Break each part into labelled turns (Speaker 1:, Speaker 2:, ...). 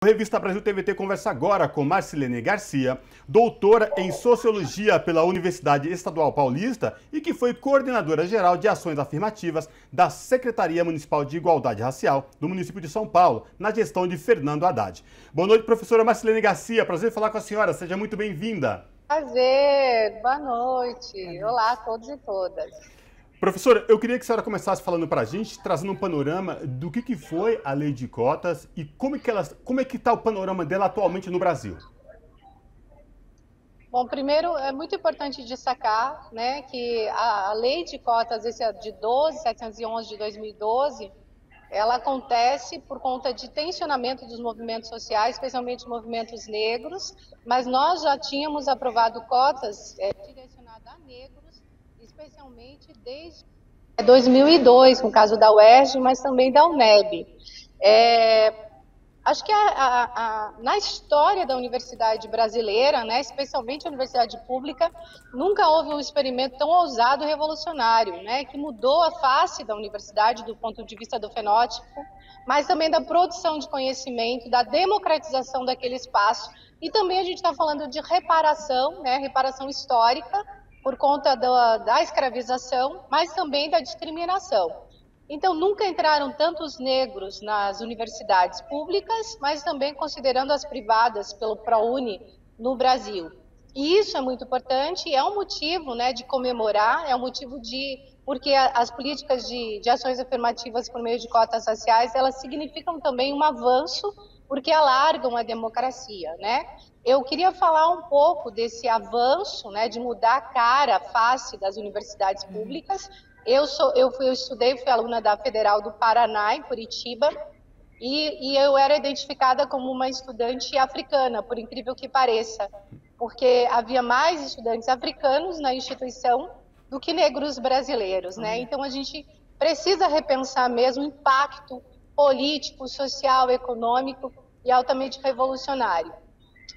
Speaker 1: A Revista Brasil TVT conversa agora com Marcilene Garcia, doutora em Sociologia pela Universidade Estadual Paulista e que foi coordenadora geral de ações afirmativas da Secretaria Municipal de Igualdade Racial do município de São Paulo, na gestão de Fernando Haddad. Boa noite, professora Marcilene Garcia. Prazer falar com a senhora. Seja muito bem-vinda.
Speaker 2: Prazer. Boa noite. Olá a todos e todas.
Speaker 1: Professora, eu queria que a senhora começasse falando para a gente, trazendo um panorama do que foi a lei de cotas e como é que está o panorama dela atualmente no Brasil.
Speaker 2: Bom, primeiro é muito importante destacar, né, que a lei de cotas, esse é de 12.711 de 2012, ela acontece por conta de tensionamento dos movimentos sociais, especialmente os movimentos negros, mas nós já tínhamos aprovado cotas direcionadas a negros, especialmente desde 2002, no caso da UERJ, mas também da UNEB. Acho que na história da universidade brasileira, né, especialmente a universidade pública, nunca houve um experimento tão ousado e revolucionário, né, que mudou a face da universidade do ponto de vista do fenótipo, mas também da produção de conhecimento, da democratização daquele espaço. E também a gente está falando de reparação, né, reparação histórica, por conta da escravização, mas também da discriminação. Então, nunca entraram tantos negros nas universidades públicas, mas também considerando as privadas pelo ProUni no Brasil. E isso é muito importante, é um motivo, né, de comemorar, é um motivo porque as políticas de ações afirmativas por meio de cotas raciais, elas significam também um avanço, porque alargam a democracia, né? Eu queria falar um pouco desse avanço, né, de mudar a cara, a face das universidades públicas. Eu estudei, fui aluna da Federal do Paraná, em Curitiba, e eu era identificada como uma estudante africana, por incrível que pareça, porque havia mais estudantes africanos na instituição do que negros brasileiros, né? Então a gente precisa repensar mesmo o impacto político, social, econômico e altamente revolucionário.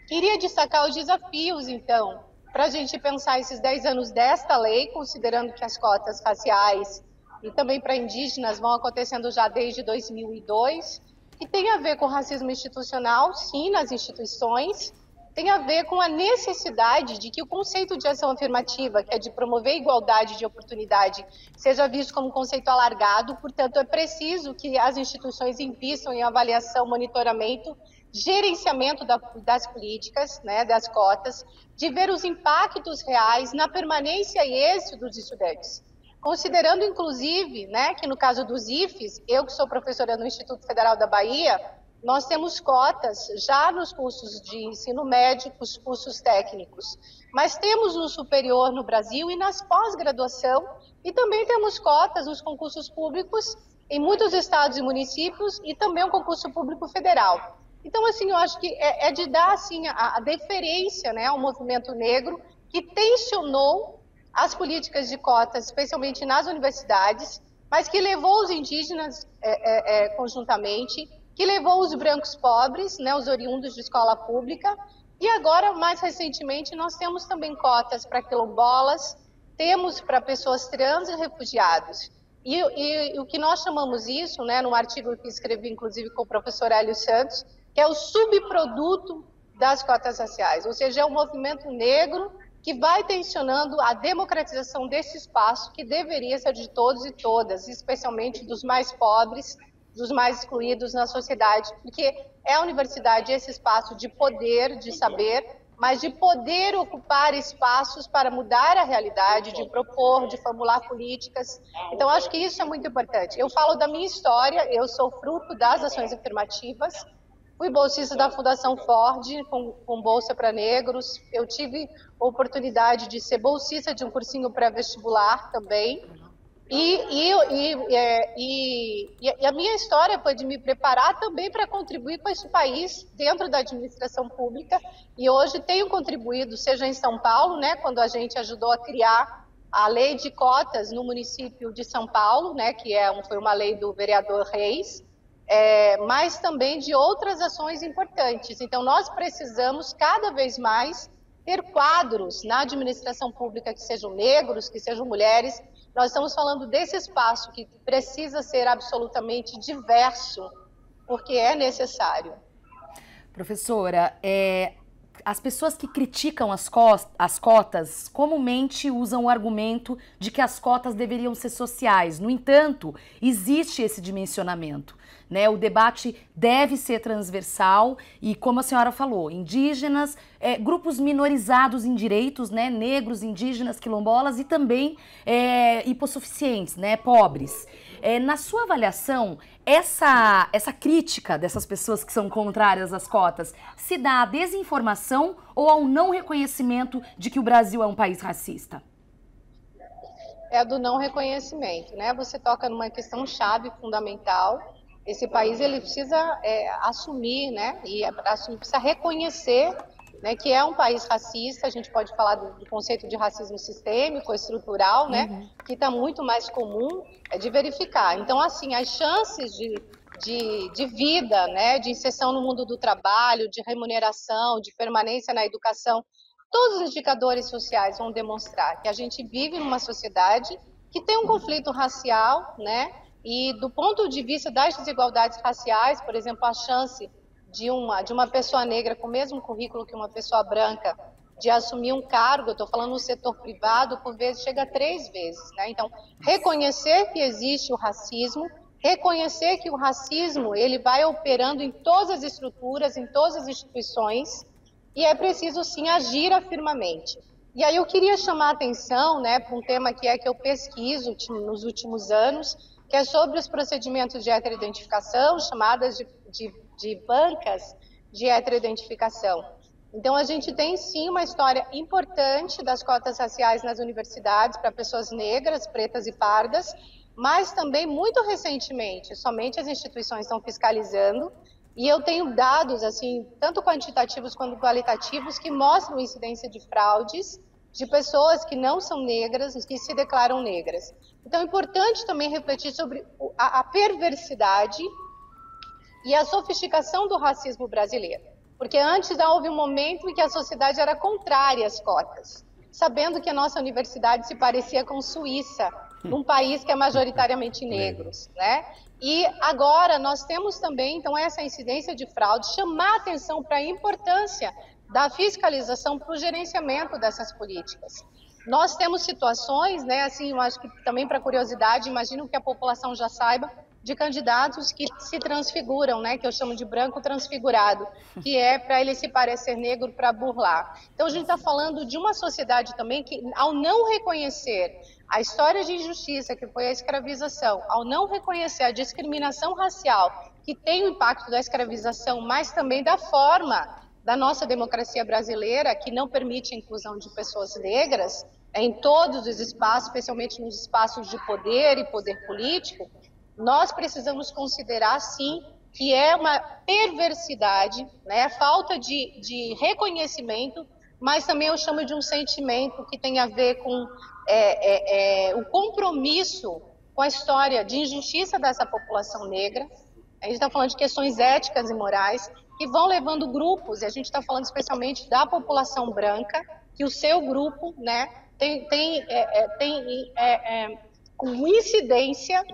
Speaker 2: Queria destacar os desafios, então, para a gente pensar esses 10 anos desta lei, considerando que as cotas raciais e também para indígenas vão acontecendo já desde 2002, que tem a ver com racismo institucional, sim, nas instituições, tem a ver com a necessidade de que o conceito de ação afirmativa, que é de promover igualdade de oportunidade, seja visto como um conceito alargado, portanto, é preciso que as instituições invistam em avaliação, monitoramento, gerenciamento das políticas, né, das cotas, de ver os impactos reais na permanência e êxito dos estudantes. Considerando, inclusive, né, que no caso dos IFES, eu que sou professora no Instituto Federal da Bahia, nós temos cotas já nos cursos de ensino médio, os cursos técnicos, mas temos no superior no Brasil e nas pós-graduação, e também temos cotas nos concursos públicos em muitos estados e municípios e também um concurso público federal. Então, assim, eu acho que é de dar, assim, a deferência, né, ao movimento negro que tensionou as políticas de cotas, especialmente nas universidades, mas que levou os indígenas conjuntamente, que levou os brancos pobres, né, os oriundos de escola pública, e agora, mais recentemente, nós temos também cotas para quilombolas, temos para pessoas trans e refugiados. E o que nós chamamos isso, né, num artigo que escrevi, inclusive, com o professor Hélio Santos, que é o subproduto das cotas raciais, ou seja, é um movimento negro que vai tensionando a democratização desse espaço que deveria ser de todos e todas, especialmente dos mais pobres, dos mais excluídos na sociedade, porque é a universidade esse espaço de poder, de saber, mas de poder ocupar espaços para mudar a realidade, de propor, de formular políticas. Então, acho que isso é muito importante. Eu falo da minha história, eu sou fruto das ações afirmativas, fui bolsista da Fundação Ford, com bolsa para negros, eu tive a oportunidade de ser bolsista de um cursinho pré-vestibular também, e a minha história foi de me preparar também para contribuir com esse país dentro da administração pública, e hoje tenho contribuído, seja em São Paulo, né, quando a gente ajudou a criar a lei de cotas no município de São Paulo, né, que foi uma lei do vereador Reis, mas também de outras ações importantes. Então, nós precisamos cada vez mais ter quadros na administração pública que sejam negros, que sejam mulheres. Nós estamos falando desse espaço que precisa ser absolutamente diverso, porque é necessário.
Speaker 3: Professora, as pessoas que criticam as cotas comumente usam o argumento de que as cotas deveriam ser sociais. No entanto, existe esse dimensionamento, né? O debate deve ser transversal e, como a senhora falou, indígenas, grupos minorizados em direitos, né? Negros, indígenas, quilombolas e também hipossuficientes, né? Pobres. Na sua avaliação, essa crítica dessas pessoas que são contrárias às cotas se dá à desinformação ou ao não reconhecimento de que o Brasil é um país racista?
Speaker 2: É do não reconhecimento, né? Você toca numa questão chave, fundamental. Esse país ele precisa assumir, né? E precisa reconhecer, né, que é um país racista. A gente pode falar do conceito de racismo sistêmico, estrutural, né, que está muito mais comum de verificar. Então, assim, as chances de vida, né, de inserção no mundo do trabalho, de remuneração, de permanência na educação, todos os indicadores sociais vão demonstrar que a gente vive numa sociedade que tem um conflito racial, né, e do ponto de vista das desigualdades raciais, por exemplo, a chance de uma pessoa negra com o mesmo currículo que uma pessoa branca de assumir um cargo, eu estou falando no setor privado, por vezes chega a 3 vezes, né? Então, reconhecer que existe o racismo, reconhecer que o racismo ele vai operando em todas as estruturas, em todas as instituições, e é preciso sim agir afirmamente. E aí eu queria chamar a atenção, né, para um tema que eu pesquiso nos últimos anos, que é sobre os procedimentos de heteroidentificação, chamadas de bancas de heteroidentificação. Então, a gente tem, sim, uma história importante das cotas raciais nas universidades para pessoas negras, pretas e pardas, mas também, muito recentemente, somente as instituições estão fiscalizando, e eu tenho dados, assim, tanto quantitativos quanto qualitativos, que mostram incidência de fraudes de pessoas que não são negras e que se declaram negras. Então, é importante também refletir sobre a perversidade e a sofisticação do racismo brasileiro. Porque antes houve um momento em que a sociedade era contrária às cotas, sabendo que a nossa universidade se parecia com Suíça, num país que é majoritariamente negros, né? E agora nós temos também, então, essa incidência de fraude, chamar atenção para a importância da fiscalização para o gerenciamento dessas políticas. Nós temos situações, né, assim, eu acho que também para curiosidade, imagino que a população já saiba, de candidatos que se transfiguram, né, que eu chamo de branco transfigurado, que é para ele se parecer negro para burlar. Então a gente está falando de uma sociedade também que, ao não reconhecer a história de injustiça que foi a escravização, ao não reconhecer a discriminação racial que tem o impacto da escravização, mas também da forma da nossa democracia brasileira, que não permite a inclusão de pessoas negras em todos os espaços, especialmente nos espaços de poder e poder político, nós precisamos considerar, sim, que é uma perversidade, né, falta de reconhecimento, mas também eu chamo de um sentimento que tem a ver com o compromisso com a história de injustiça dessa população negra. A gente está falando de questões éticas e morais que vão levando grupos, e a gente está falando especialmente da população branca, que o seu grupo, né, tem com incidência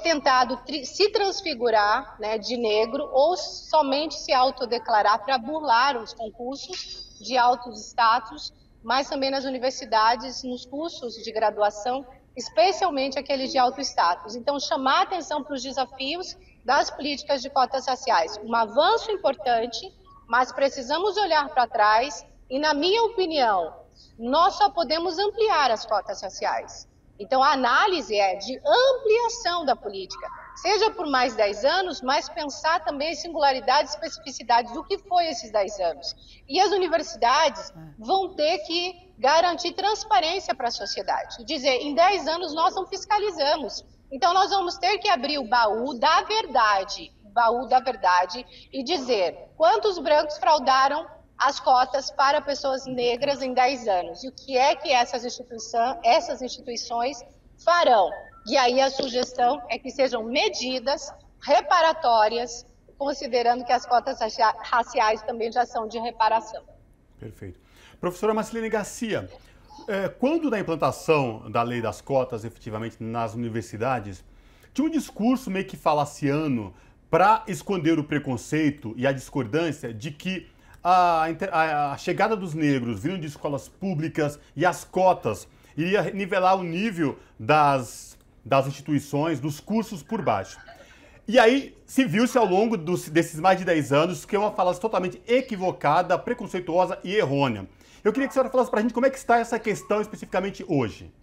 Speaker 2: tentado se transfigurar, né, de negro ou somente se autodeclarar para burlar os concursos de altos status, mas também nas universidades, nos cursos de graduação, especialmente aqueles de alto status. Então, chamar a atenção para os desafios das políticas de cotas raciais. Um avanço importante, mas precisamos olhar para trás e, na minha opinião, nós só podemos ampliar as cotas raciais. Então, a análise é de ampliação da política, seja por mais 10 anos, mas pensar também em singularidades e especificidades do que foi esses 10 anos. E as universidades vão ter que garantir transparência para a sociedade. Dizer, em 10 anos nós não fiscalizamos. Então, nós vamos ter que abrir o baú da verdade, e dizer quantos brancos fraudaram as cotas para pessoas negras em 10 anos. E o que é que essas instituições farão? E aí a sugestão é que sejam medidas reparatórias, considerando que as cotas raciais também já são de reparação.
Speaker 1: Perfeito. Professora Marcelene Garcia, quando da implantação da lei das cotas, efetivamente, nas universidades, tinha um discurso meio que falaciano para esconder o preconceito e a discordância de que a chegada dos negros vindo de escolas públicas e as cotas iria nivelar o nível das instituições, dos cursos por baixo. E aí se viu-se ao longo desses mais de 10 anos que é uma falácia totalmente equivocada, preconceituosa e errônea. Eu queria que a senhora falasse para a gente como é que está essa questão especificamente hoje.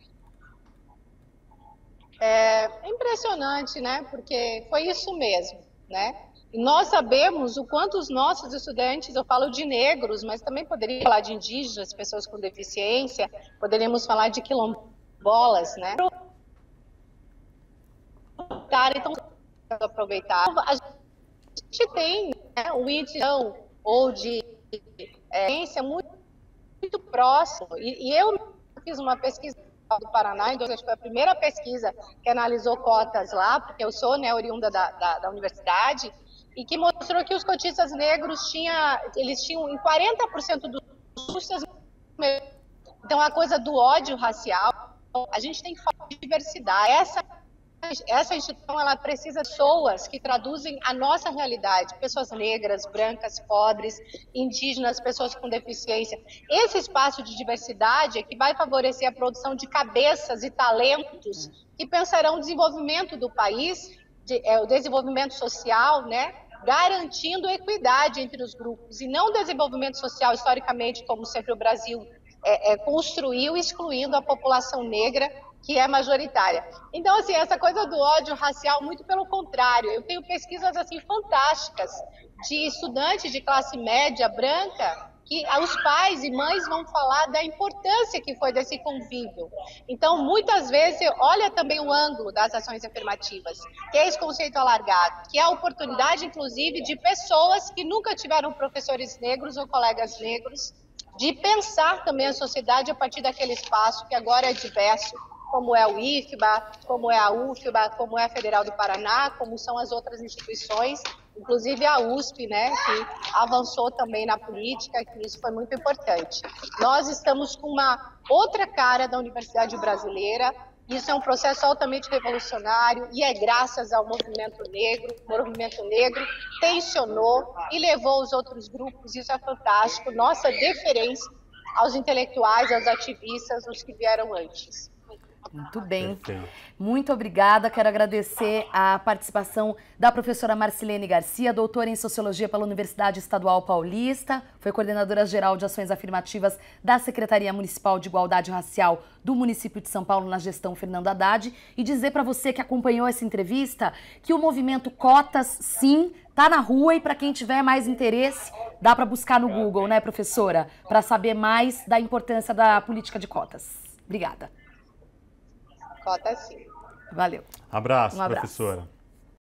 Speaker 2: É impressionante, né? Porque foi isso mesmo, né? E nós sabemos o quanto os nossos estudantes, eu falo de negros, mas também poderia falar de indígenas, pessoas com deficiência, poderíamos falar de quilombolas, né? Então, aproveitar. A gente tem, né, um índice ou de ciência muito próximo. E eu fiz uma pesquisa do Paraná, então acho que foi a primeira pesquisa que analisou cotas lá, porque eu sou, né, oriunda da universidade, e que mostrou que os cotistas negros eles tinham em 40% dos custos. Então a coisa do ódio racial, a gente tem que falar de diversidade. Essa instituição, ela precisa de pessoas que traduzem a nossa realidade, pessoas negras, brancas, pobres, indígenas, pessoas com deficiência. Esse espaço de diversidade é que vai favorecer a produção de cabeças e talentos que pensarão o desenvolvimento do país, o desenvolvimento social, né? Garantindo equidade entre os grupos, e não desenvolvimento social, historicamente, como sempre o Brasil construiu, excluindo a população negra, que é majoritária. Então, assim, essa coisa do ódio racial, muito pelo contrário. Eu tenho pesquisas, assim, fantásticas de estudantes de classe média branca, que os pais e mães vão falar da importância que foi desse convívio. Então, muitas vezes, olha também o ângulo das ações afirmativas, que é esse conceito alargado, que é a oportunidade, inclusive, de pessoas que nunca tiveram professores negros ou colegas negros, de pensar também a sociedade a partir daquele espaço que agora é diverso, como é o IFBA, como é a UFBA, como é a Federal do Paraná, como são as outras instituições, inclusive a USP, né, que avançou também na política, que isso foi muito importante. Nós estamos com uma outra cara da universidade brasileira, isso é um processo altamente revolucionário e é graças ao movimento negro. O movimento negro tensionou e levou os outros grupos, isso é fantástico, nossa deferência aos intelectuais, aos ativistas, os que vieram antes.
Speaker 3: Muito bem.
Speaker 1: Perfeito.
Speaker 3: Muito obrigada. Quero agradecer a participação da professora Marcilene Garcia, doutora em Sociologia pela Universidade Estadual Paulista, foi coordenadora geral de ações afirmativas da Secretaria Municipal de Igualdade Racial do município de São Paulo na gestão Fernando Haddad, e dizer para você que acompanhou essa entrevista que o movimento Cotas, sim, tá na rua, e para quem tiver mais interesse, dá para buscar no Google, né, professora, para saber mais da importância da política de cotas. Obrigada.
Speaker 2: Cota sim.
Speaker 3: Valeu.
Speaker 1: Abraço,
Speaker 3: Um abraço,
Speaker 1: professora.